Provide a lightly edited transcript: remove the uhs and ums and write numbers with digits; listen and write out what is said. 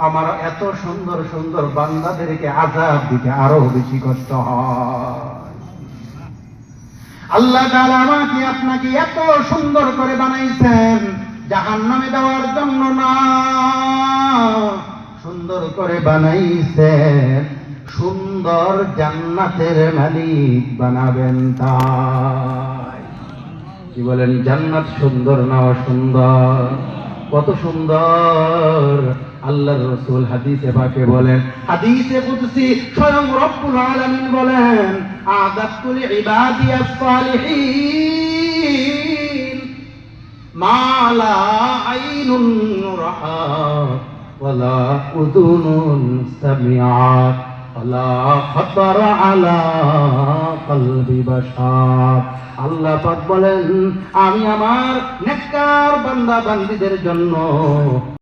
আমার এত সুন্দর সুন্দর বান্দাদেরকে আযাব দিতে আরো বেশি কষ্ট হয়। আল্লাহ তাআলা আমাকে আপনাকে এত সুন্দর করে বানাইছেন জাহান্নামে দেওয়ার জন্য না, সুন্দর করে বানাইছেন সুন্দর জান্নাতের মালিক বানাবেন তাই। কি বলেন, জান্নাত সুন্দর না অসুন্দর? কত সুন্দর! আল্লাহর রাসূল হাদিসে পাকে বলেন, হাদিসে কুদসি স্বয়ং রব্বুল আলামিন বলেন, আ'দাতু লিইবাদিয়াস সালিহিন মা লা আইনুন রাআত ওয়ালা উযুনুন সামিআত ওয়ালা খাতারা আলা কলবি বাশার। আল্লাহ পাক বলেন, আমি আমার নেককার বান্দা বান্দীদের জন্য